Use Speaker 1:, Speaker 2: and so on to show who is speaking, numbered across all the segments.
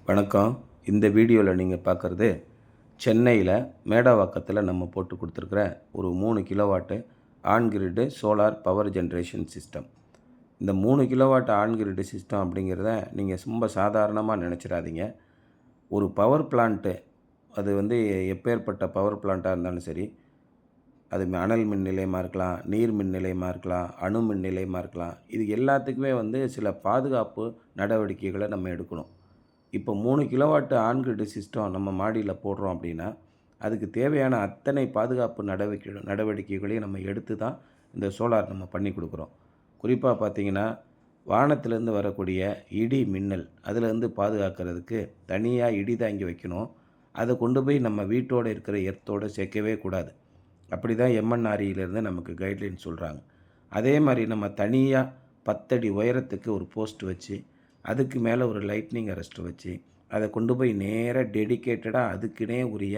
Speaker 1: வணக்கம். இந்த வீடியோவில் நீங்கள் பார்க்குறது சென்னையில் மேடவாக்கத்தில் நம்ம போட்டு கொடுத்துருக்குற ஒரு 3 kilowatt on grid solar power generation system. இந்த 3 கிலோவாட் ஆன் கிரிட்டு சிஸ்டம் அப்படிங்கிறத நீங்கள் ரொம்ப சாதாரணமாக நினச்சிடாதீங்க. ஒரு பவர் பிளான்ட்டு அது எப்பேற்பட்ட பவர் பிளான்ட்டாக இருந்தாலும் சரி, அது அனல் மின் நிலையமாக இருக்கலாம், நீர் மின் நிலையமாக இருக்கலாம், அணு மின் நிலையமாக இருக்கலாம். இது எல்லாத்துக்குமே சில பாதுகாப்பு நடவடிக்கைகளை நம்ம எடுக்கணும். இப்போ 3 கிலோவாட் ஆன் கிரிட் சிஸ்டம் நம்ம மாடியில் போடுறோம் அப்படின்னா, அதுக்கு தேவையான அத்தனை பாதுகாப்பு நடவடிக்கைகளையும் நம்ம எடுத்து தான் இந்த சோலார் நம்ம பண்ணி கொடுக்குறோம். குறிப்பாக பார்த்திங்கன்னா, வானத்திலேருந்து வரக்கூடிய இடி மின்னல் அதிலேருந்து பாதுகாக்கிறதுக்கு தனியாக இடி தாங்கி வைக்கணும். அதை கொண்டு போய் நம்ம வீட்டோடு இருக்கிற எர்த்தோடு சேர்க்கவே கூடாது. அப்படி தான் எம்என்ஆர்இலேருந்து நமக்கு கைட்லைன் சொல்கிறாங்க. அதே மாதிரி நம்ம தனியாக 10 அடி உயரத்துக்கு ஒரு போஸ்ட் வச்சு, அதுக்கு மேலே ஒரு லைட்னிங் அரெஸ்டர் வச்சு, அதை கொண்டு போய் நேராக டெடிக்கேட்டடாக அதுக்குனே உரிய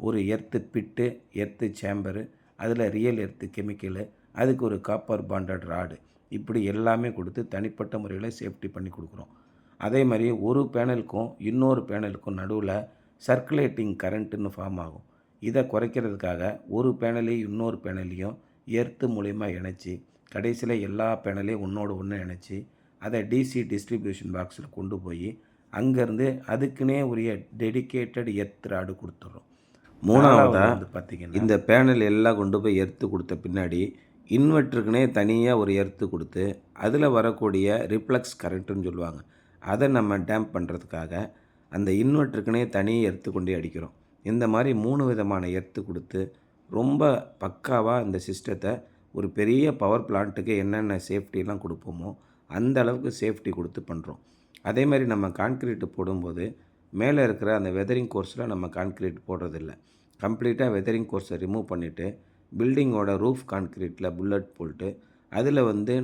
Speaker 1: ஒரு எர்த்து பிட்டு, எர்த்து சேம்பரு, அதில் ரியல் எர்த்து கெமிக்கலு, அதுக்கு ஒரு காப்பர் பாண்டட் ராடு, இப்படி எல்லாமே கொடுத்து தனிப்பட்ட முறையில் சேஃப்டி பண்ணி கொடுக்குறோம். அதே மாதிரி ஒரு பேனலுக்கும் இன்னொரு பேனலுக்கும் நடுவில் சர்க்குலேட்டிங் கரண்ட்டுன்னு ஃபார்ம் ஆகும். இதை குறைக்கிறதுக்காக ஒரு பேனலையும் இன்னொரு பேனலையும் எர்த்து மூலிமா இணைச்சி, கடைசியில் எல்லா பேனலையும் ஒன்றோடு ஒன்று இணைச்சி, அதை டிசி டிஸ்ட்ரிபியூஷன் பாக்ஸில் கொண்டு போய் அங்கேருந்து அதுக்குன்னே உரிய டெடிக்கேட்டட் எர்த் ராடு கொடுத்துட்றோம். மூணாவதாக பார்த்திங்கன்னா, இந்த பேனல் எல்லாம் கொண்டு போய் எர்த்து கொடுத்த பின்னாடி இன்வெர்ட்டருக்குனே தனியாக ஒரு எர்த்து கொடுத்து, அதில் வரக்கூடிய ரிஃப்ளெக்ஸ் கரண்ட்டுன்னு சொல்லுவாங்க, அதை நம்ம டேம்ப் பண்ணுறதுக்காக அந்த இன்வெர்ட்டருக்குனே தனியாக எர்த்து கொண்டே அடிக்கிறோம். இந்த மாதிரி 3 விதமான எர்த்து கொடுத்து ரொம்ப பக்காவாக இந்த சிஸ்டத்தை ஒரு பெரிய பவர் பிளான்ட்டுக்கு என்னென்ன சேஃப்டிலாம் கொடுப்போமோ அந்த அளவுக்கு சேஃப்டி கொடுத்து பண்ணுறோம். அதே மாதிரி நம்ம கான்க்ரீட் போடும்போது மேலே இருக்கிற அந்த வெதரிங் கோர்ஸில் நம்ம கான்க்ரீட் போடுறதில்ல. கம்ப்ளீட்டாக வெதரிங் கோர்ஸை ரிமூவ் பண்ணிவிட்டு பில்டிங்கோட ரூஃப் கான்க்ரீட்டில் புல்லட் போட்டு அதில்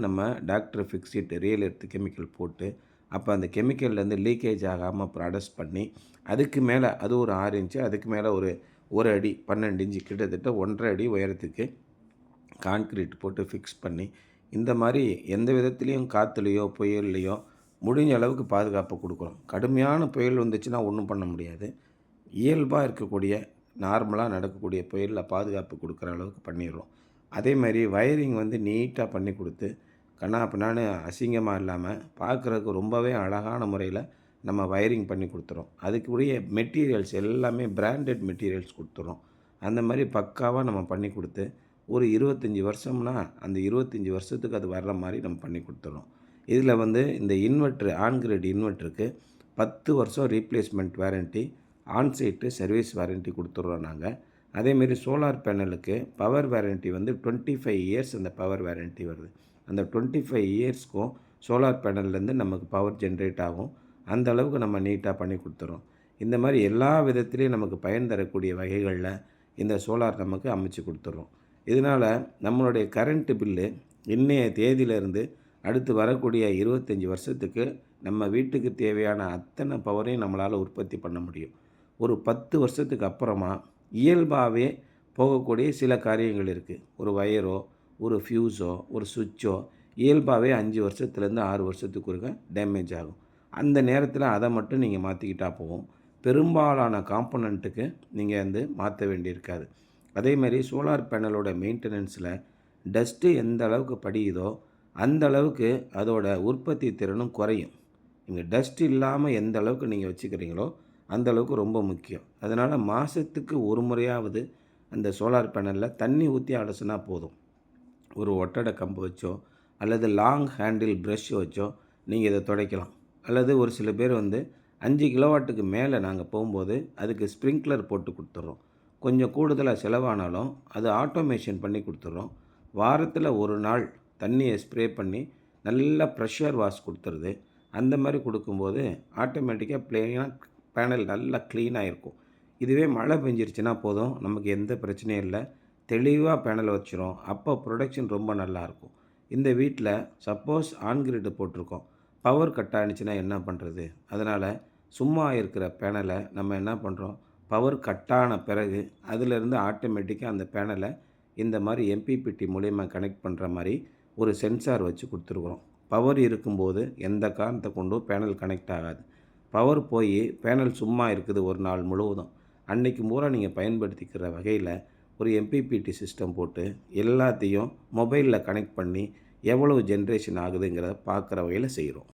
Speaker 1: நம்ம டாக்டர் ஃபிக்ஸிட் ரியல் எர்த் கெமிக்கல் போட்டு, அப்போ அந்த கெமிக்கல்லேருந்து லீக்கேஜ் ஆகாமல் அப்புறம் அடஸ்ட் பண்ணி, அதுக்கு மேலே அது ஒரு 6 இன்ச்சு, அதுக்கு மேலே ஒரு அடி 12 இன்ச்சு, கிட்டத்தட்ட 1.5 அடி உயரத்துக்கு கான்க்ரீட் போட்டு ஃபிக்ஸ் பண்ணி, இந்த மாதிரி எந்த விதத்துலேயும் காற்றுலையோ புயல்லையோ முடிஞ்ச அளவுக்கு பாதுகாப்பு கொடுக்குறோம். கடுமையான புயல் வந்துச்சுன்னா ஒன்றும் பண்ண முடியாது. இயல்பாக இருக்கக்கூடிய நார்மலாக நடக்கக்கூடிய புயலில் பாதுகாப்பு கொடுக்குற அளவுக்கு பண்ணிடுறோம். அதே மாதிரி வயரிங் நீட்டாக பண்ணி கொடுத்து, கண்ணா பின்னான்னு அசிங்கமாக இல்லாமல் பார்க்குறதுக்கு ரொம்பவே அழகான முறையில் நம்ம வயரிங் பண்ணி கொடுத்துறோம். அதுக்குரிய மெட்டீரியல்ஸ் எல்லாமே பிராண்டட் மெட்டீரியல்ஸ் கொடுத்துறோம். அந்த மாதிரி பக்காவாக நம்ம பண்ணி கொடுத்து, ஒரு 25 வருஷம்னா அந்த 25 வருஷத்துக்கு அது வர்ற மாதிரி நம்ம பண்ணி கொடுத்துறோம். இதில் இந்த இன்வெர்ட்ரு ஆன் கிரிட் இன்வெர்ட்டருக்கு 10 வருஷம் replacement warranty, onsite service warranty கொடுத்துட்றோம் நாங்கள். அதேமாரி சோலார் பேனலுக்கு பவர் வாரண்ட்டி 25 இயர்ஸ் அந்த பவர் வாரண்ட்டி வருது. அந்த 25 இயர்ஸ்க்கும் சோலார் பேனல்லேருந்து நமக்கு பவர் ஜென்ரேட் ஆகும். அந்த அளவுக்கு நம்ம நீட்டாக பண்ணி கொடுத்துறோம். இந்த மாதிரி எல்லா விதத்துலேயும் நமக்கு பயன் தரக்கூடிய வகைகளில் இந்த சோலார் நமக்கு அமைச்சு கொடுத்துட்றோம். இதனால் நம்மளுடைய கரண்ட்டு பில்லு இன்றைய தேதியிலேருந்து அடுத்து வரக்கூடிய 25 வருஷத்துக்கு நம்ம வீட்டுக்கு தேவையான அத்தனை பவரையும் நம்மளால் உற்பத்தி பண்ண முடியும். ஒரு 10 வருஷத்துக்கு அப்புறமா இயல்பாகவே போகக்கூடிய சில காரியங்கள் இருக்குது. ஒரு வயரோ, ஒரு ஃப்யூஸோ, ஒரு சுவிட்சோ இயல்பாகவே 5 வருஷத்துலேருந்து 6 வருஷத்துக்கு ஒருக்க டேமேஜ் ஆகும். அந்த நேரத்தில் அதை மட்டும் நீங்கள் மாற்றிக்கிட்டால் போகும். பெரும்பாலான காம்பனண்ட்டுக்கு நீங்கள் மாற்ற வேண்டியிருக்காது. அதேமாதிரி சோலார் பேனலோட மெயின்டெனன்ஸில் டஸ்ட்டு எந்த அளவுக்கு படியுதோ அந்த அளவுக்கு அதோட உற்பத்தி திறனும் குறையும். நீங்கள் டஸ்ட் இல்லாமல் எந்த அளவுக்கு நீங்கள் வச்சுக்கிறீங்களோ அந்த அளவுக்கு ரொம்ப முக்கியம். அதனால் மாதத்துக்கு ஒரு முறையாவது அந்த சோலார் பேனலில் தண்ணி ஊற்றி அலசுனா போதும். ஒரு ஒட்டடை கம்பு வச்சோ அல்லது லாங் ஹேண்டில் ப்ரஷ் வச்சோ நீங்கள் இதை துடைக்கலாம். அல்லது ஒரு சில பேர் 5 கிலோவாட்டுக்கு மேலே நாங்கள் போகும்போது அதுக்கு ஸ்ப்ரிங்க்லர் போட்டு கொடுத்துட்றோம். கொஞ்சம் கூடுதலாக செலவானாலும் அது ஆட்டோமேஷன் பண்ணி கொடுத்துட்றோம். வாரத்தில் ஒரு நாள் தண்ணியை ஸ்ப்ரே பண்ணி நல்லா ப்ரெஷர் வாஷ் கொடுத்துருது. அந்த மாதிரி கொடுக்கும்போது ஆட்டோமேட்டிக்காக பேனல் நல்லா க்ளீனாக இருக்கும். இதுவே மழை பெஞ்சிருச்சுன்னா போதும், நமக்கு எந்த பிரச்சனையும் இல்லை, தெளிவாக பேனல் வச்சிரும். அப்போ ப்ரொடக்ஷன் ரொம்ப நல்லாயிருக்கும். இந்த வீட்டில் சப்போஸ் ஆன் கிரிட் போட்டிருக்கோம், பவர் கட் ஆகிடுச்சுன்னா என்ன பண்ணுறது? அதனால் சும்மா இருக்கிற பேனலை நம்ம என்ன பண்ணுறோம், பவர் கட்டான பிறகு அதிலிருந்து ஆட்டோமேட்டிக்காக அந்த பேனலை இந்த மாதிரி எம்பிபிடி மூலயமா கனெக்ட் பண்ணுற மாதிரி ஒரு சென்சார் வச்சு கொடுத்துருக்குறோம். பவர் இருக்கும்போது எந்த காரணத்தை கொண்டும் பேனல் கனெக்ட் ஆகாது. பவர் போய் பேனல் சும்மா இருக்குது ஒரு நாள் முழுவதும், அன்னைக்கு பூரா நீங்கள் பயன்படுத்திக்கிற வகையில் ஒரு எம்பிபிடி சிஸ்டம் போட்டு எல்லாத்தையும் மொபைலில் கனெக்ட் பண்ணி எவ்வளவு ஜென்ரேஷன் ஆகுதுங்கிறத பார்க்குற வகையில் செய்கிறோம்.